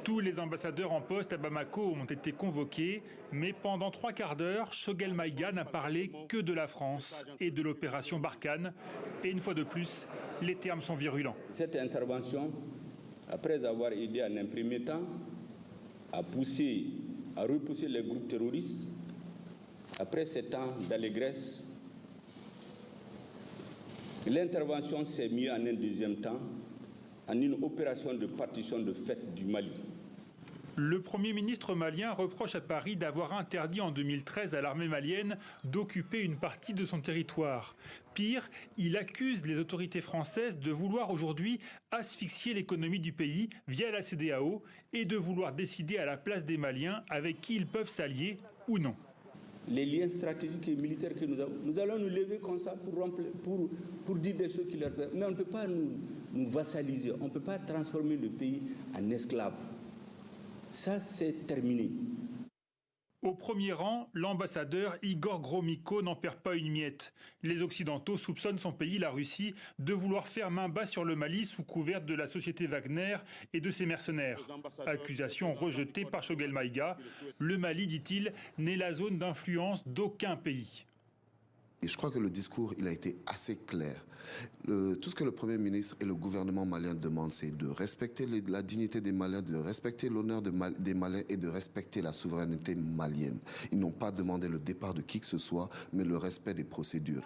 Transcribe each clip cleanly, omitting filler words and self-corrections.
Tous les ambassadeurs en poste à Bamako ont été convoqués, mais pendant 3 quarts d'heure, Choguel Maïga n'a parlé que de la France et de l'opération Barkhane. Et une fois de plus, les termes sont virulents. Cette intervention, après avoir aidé en un premier temps à repousser les groupes terroristes, après 7 ans d'allégresse, l'intervention s'est mise en un deuxième temps en une opération de partition de fait du Mali. Le Premier ministre malien reproche à Paris d'avoir interdit en 2013 à l'armée malienne d'occuper une partie de son territoire. Pire, il accuse les autorités françaises de vouloir aujourd'hui asphyxier l'économie du pays via la CEDEAO et de vouloir décider à la place des Maliens avec qui ils peuvent s'allier ou non. Les liens stratégiques et militaires que nous avons, nous allons nous lever comme ça pour dire des choses qui leur plaisent. Mais on ne peut pas nous vassaliser, on ne peut pas transformer le pays en esclave. Ça, c'est terminé. Au premier rang, l'ambassadeur Igor Gromyko n'en perd pas une miette. Les Occidentaux soupçonnent son pays, la Russie, de vouloir faire main basse sur le Mali sous couvert de la société Wagner et de ses mercenaires. Accusation rejetée par Choguel Maïga. Le Mali, dit-il, n'est la zone d'influence d'aucun pays. Et je crois que le discours, il a été assez clair. Tout ce que le Premier ministre et le gouvernement malien demandent, c'est de respecter la dignité des Maliens, de respecter l'honneur des Maliens et de respecter la souveraineté malienne. Ils n'ont pas demandé le départ de qui que ce soit, mais le respect des procédures.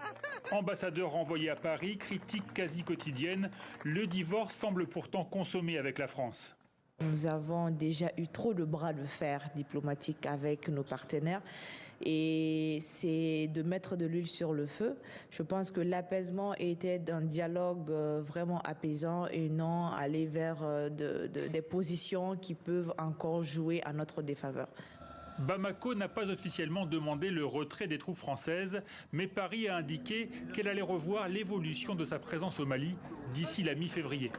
Ambassadeur renvoyé à Paris, critique quasi quotidienne, le divorce semble pourtant consommé avec la France. Nous avons déjà eu trop de bras de fer diplomatiques avec nos partenaires et c'est de mettre de l'huile sur le feu. Je pense que l'apaisement était d'un dialogue vraiment apaisant et non aller vers des positions qui peuvent encore jouer à notre défaveur. Bamako n'a pas officiellement demandé le retrait des troupes françaises, mais Paris a indiqué qu'elle allait revoir l'évolution de sa présence au Mali d'ici la mi-février.